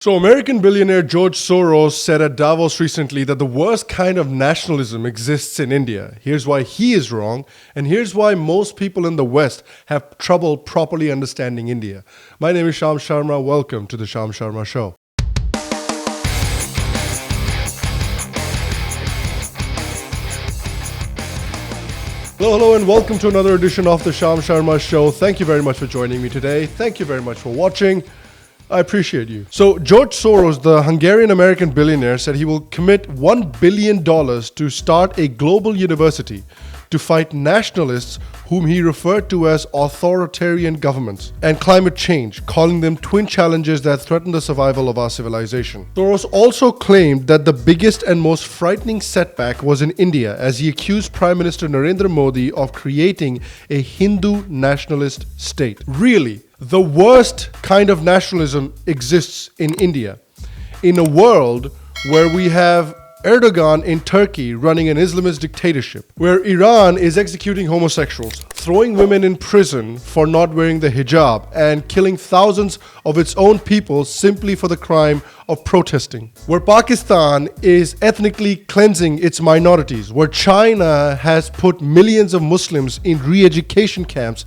So, American billionaire George Soros said at Davos recently that the worst kind of nationalism exists in India. Here's why he is wrong, and here's why most people in the West have trouble properly understanding India. My name is Sham Sharma. Welcome to the Sham Sharma Show. Hello, and welcome to another edition of the Sham Sharma Show. Thank you very much for joining me today. Thank you very much for watching. I appreciate you. So George Soros, the Hungarian-American billionaire, said he will commit $1 billion to start a global university to fight nationalists whom he referred to as authoritarian governments and climate change, calling them twin challenges that threaten the survival of our civilization. Soros also claimed that the biggest and most frightening setback was in India, as he accused Prime Minister Narendra Modi of creating a Hindu nationalist state. Really? The worst kind of nationalism exists in India. In a world where we have Erdogan in Turkey running an Islamist dictatorship, where Iran is executing homosexuals, throwing women in prison for not wearing the hijab, and killing thousands of its own people simply for the crime of protesting, where Pakistan is ethnically cleansing its minorities, where China has put millions of Muslims in re-education camps.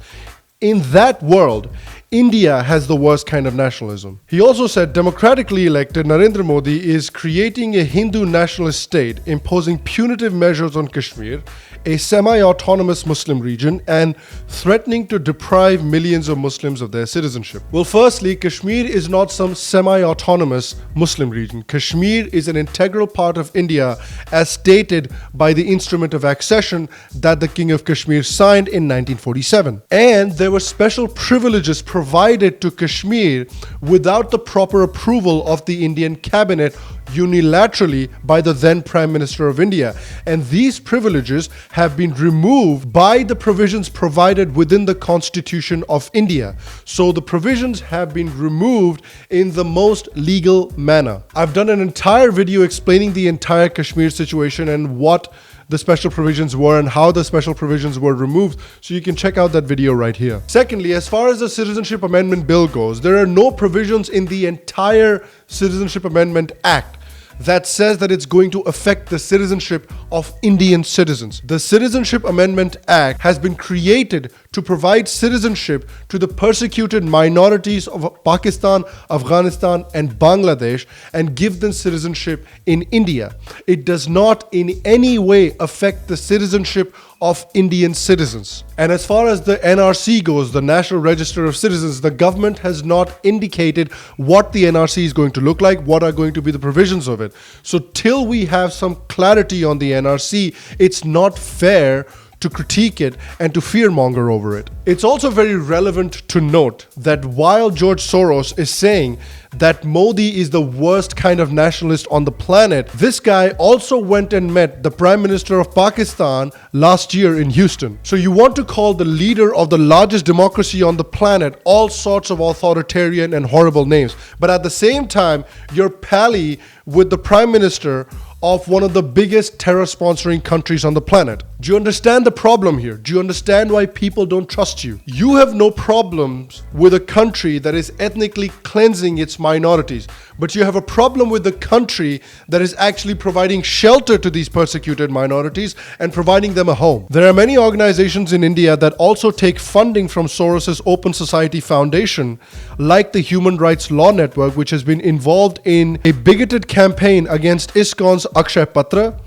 In that world, India has the worst kind of nationalism. He also said democratically elected Narendra Modi is creating a Hindu nationalist state, imposing punitive measures on Kashmir, a semi-autonomous Muslim region, and threatening to deprive millions of Muslims of their citizenship. Well, firstly, Kashmir is not some semi-autonomous Muslim region. Kashmir is an integral part of India as stated by the Instrument of Accession that the King of Kashmir signed in 1947. And there were special privileges provided to Kashmir without the proper approval of the Indian cabinet unilaterally by the then Prime Minister of India. And these privileges have been removed by the provisions provided within the Constitution of India. So the provisions have been removed in the most legal manner. I've done an entire video explaining the entire Kashmir situation and what the special provisions were and how the special provisions were removed, so you can check out that video right here. Secondly, as far as the Citizenship Amendment Bill goes, there are no provisions in the entire Citizenship Amendment Act that says that it's going to affect the citizenship of Indian citizens. The Citizenship Amendment Act has been created to provide citizenship to the persecuted minorities of Pakistan, Afghanistan, and Bangladesh and give them citizenship in India. It does not in any way affect the citizenship of Indian citizens. And as far as the NRC goes, the National Register of Citizens, the government has not indicated what the NRC is going to look like, what are going to be the provisions of it. So till we have some clarity on the NRC, it's not fair to critique it and to fearmonger over it. It's also very relevant to note that while George Soros is saying that Modi is the worst kind of nationalist on the planet, this guy also went and met the Prime Minister of Pakistan last year in Houston. So you want to call the leader of the largest democracy on the planet all sorts of authoritarian and horrible names, but at the same time, you're pally with the Prime Minister of one of the biggest terror sponsoring countries on the planet. Do you understand the problem here? Do you understand why people don't trust you? You have no problems with a country that is ethnically cleansing its minorities, but you have a problem with the country that is actually providing shelter to these persecuted minorities and providing them a home. There are many organizations in India that also take funding from Soros's Open Society Foundation, like the Human Rights Law Network, which has been involved in a bigoted campaign against ISKCON's Akshay Patra,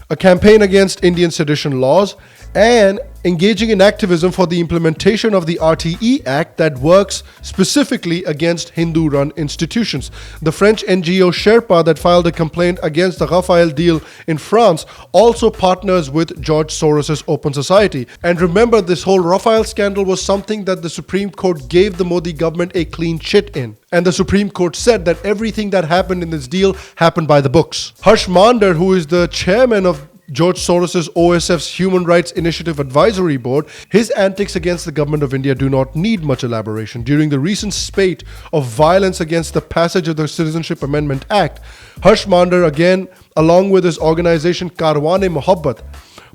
a campaign against Indian sedition laws, and engaging in activism for the implementation of the RTE Act that works specifically against Hindu-run institutions. The French NGO Sherpa that filed a complaint against the Rafael deal in France also partners with George Soros' Open Society. And remember, this whole Rafael scandal was something that the Supreme Court gave the Modi government a clean chit in. And the Supreme Court said that everything that happened in this deal happened by the books. Harsh Mander, who is the chairman of George Soros' OSF's Human Rights Initiative Advisory Board, his antics against the government of India do not need much elaboration. During the recent spate of violence against the passage of the Citizenship Amendment Act, Harsh Mander, again, along with his organization Karwan-e Mohabbat,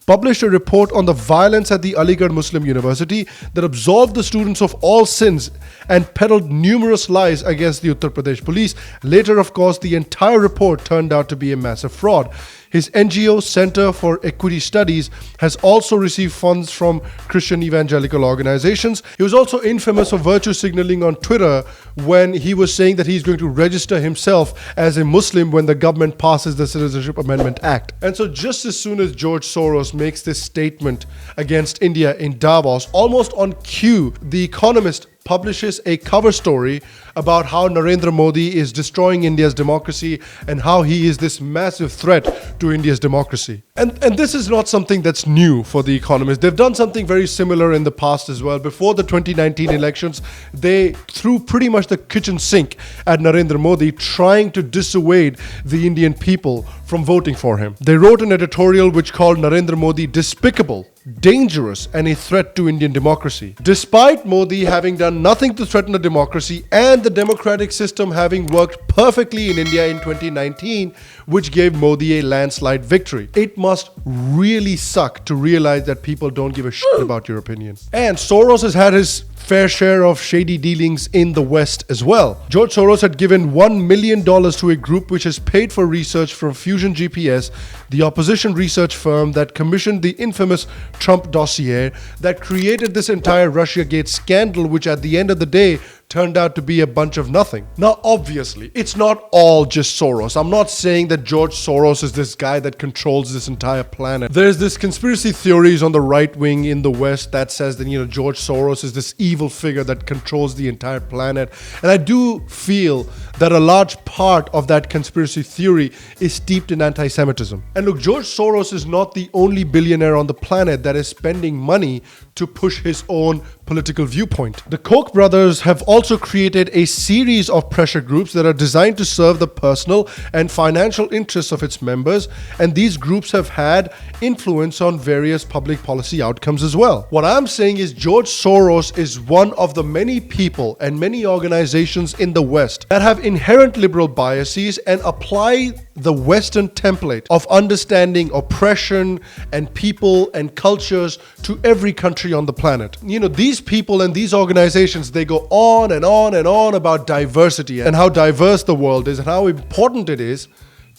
published a report on the violence at the Aligarh Muslim University that absolved the students of all sins and peddled numerous lies against the Uttar Pradesh police. Later, of course, the entire report turned out to be a massive fraud. His NGO, Center for Equity Studies, has also received funds from Christian evangelical organizations. He was also infamous for virtue signaling on Twitter when he was saying that he's going to register himself as a Muslim when the government passes the Citizenship Amendment Act. And so just as soon as George Soros makes this statement against India in Davos, almost on cue, the Economist publishes a cover story about how Narendra Modi is destroying India's democracy and how he is this massive threat to India's democracy. And this is not something that's new for The Economist. They've done something very similar in the past as well. Before the 2019 elections, they threw pretty much the kitchen sink at Narendra Modi, trying to dissuade the Indian people from voting for him. They wrote an editorial which called Narendra Modi despicable, dangerous, and a threat to Indian democracy. Despite Modi having done nothing to threaten the democracy and the democratic system having worked perfectly in India in 2019, which gave Modi a landslide victory. It must really suck to realize that people don't give a shit about your opinion. And Soros has had his fair share of shady dealings in the West as well. George Soros had given $1 million to a group which has paid for research from Fusion GPS, the opposition research firm that commissioned the infamous Trump dossier that created this entire Russiagate scandal, which at the end of the day turned out to be a bunch of nothing. Now, obviously, it's not all just Soros. I'm not saying that George Soros is this guy that controls this entire planet. There's this conspiracy theories on the right wing in the West that says that, George Soros is this evil figure that controls the entire planet. And I do feel that a large part of that conspiracy theory is steeped in anti-Semitism. And look, George Soros is not the only billionaire on the planet that is spending money to push his own political viewpoint. The Koch brothers have also created a series of pressure groups that are designed to serve the personal and financial interests of its members, and these groups have had influence on various public policy outcomes as well. What I'm saying is George Soros is one of the many people and many organizations in the West that have inherent liberal biases and apply the Western template of understanding oppression and people and cultures to every country on the planet. These people and these organizations, they go on and on and on about diversity and how diverse the world is and how important it is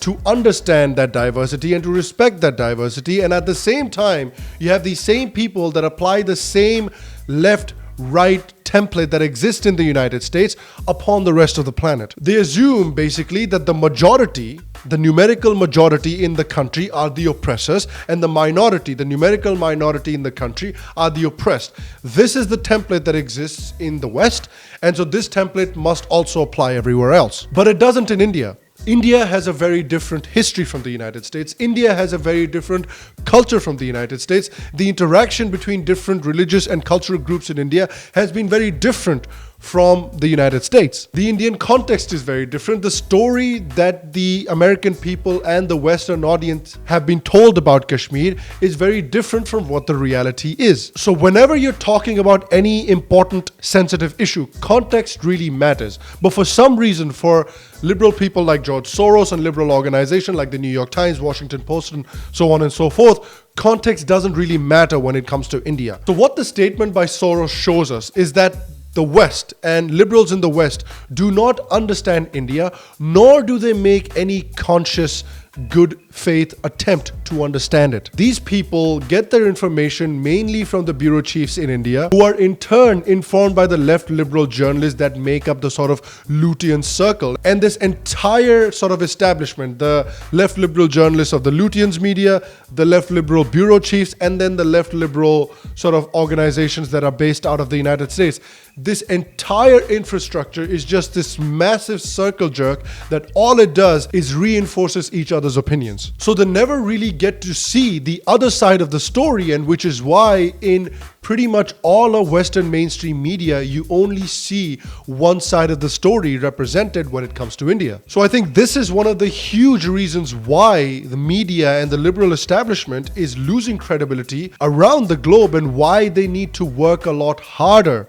to understand that diversity and to respect that diversity. And at the same time, you have these same people that apply the same left-right template that exists in the United States upon the rest of the planet. They assume basically that the majority, the numerical majority in the country, are the oppressors, and the minority, the numerical minority in the country, are the oppressed. This is the template that exists in the West, and so this template must also apply everywhere else. But it doesn't in India. India has a very different history from the United States. India has a very different culture from the United States. The interaction between different religious and cultural groups in India has been very different from the United States. The Indian context is very different. The story that the American people and the Western audience have been told about Kashmir is very different from what the reality is. So whenever you're talking about any important, sensitive issue, context really matters. But for some reason, for liberal people like George Soros and liberal organizations like the New York Times, Washington Post, and so on and so forth, context doesn't really matter when it comes to India. So what the statement by Soros shows us is that the West and liberals in the West do not understand India, nor do they make any conscious good faith attempt to understand it. These people get their information mainly from the bureau chiefs in India, who are in turn informed by the left liberal journalists that make up the sort of Lutein circle. And this entire sort of establishment, the left liberal journalists of the Luteins media, the left liberal bureau chiefs, and then the left liberal sort of organizations that are based out of the United States, this entire infrastructure is just this massive circle jerk that all it does is reinforces each other's opinions. So they never really get to see the other side of the story, and which is why in pretty much all of Western mainstream media, you only see one side of the story represented when it comes to India. So I think this is one of the huge reasons why the media and the liberal establishment is losing credibility around the globe, and why they need to work a lot harder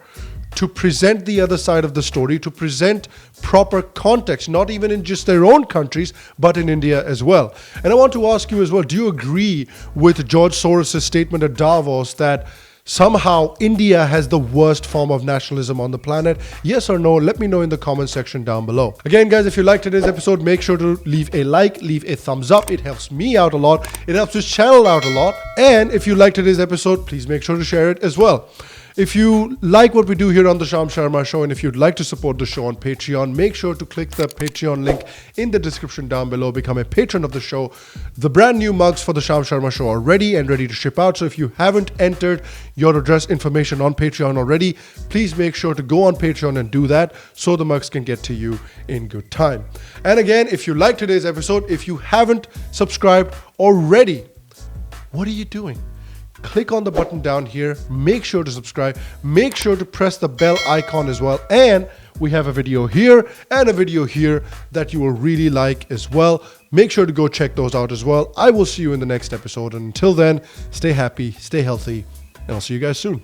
to present the other side of the story, to present proper context, not even in just their own countries, but in India as well. And I want to ask you as well, do you agree with George Soros' statement at Davos that somehow India has the worst form of nationalism on the planet? Yes or no? Let me know in the comment section down below. Again, guys, if you liked today's episode, make sure to leave a like, leave a thumbs up. It helps me out a lot. It helps this channel out a lot. And if you liked today's episode, please make sure to share it as well. If you like what we do here on the Sham Sharma Show, and if you'd like to support the show on Patreon, make sure to click the Patreon link in the description down below. Become a patron of the show. The brand new mugs for the Sham Sharma Show are ready and ready to ship out. So if you haven't entered your address information on Patreon already, please make sure to go on Patreon and do that so the mugs can get to you in good time. And again, if you like today's episode, if you haven't subscribed already, what are you doing? Click on the button down here, make sure to subscribe, make sure to press the bell icon as well. And we have a video here and a video here that you will really like as well. Make sure to go check those out as well. I will see you in the next episode. And until then, stay happy, stay healthy, and I'll see you guys soon.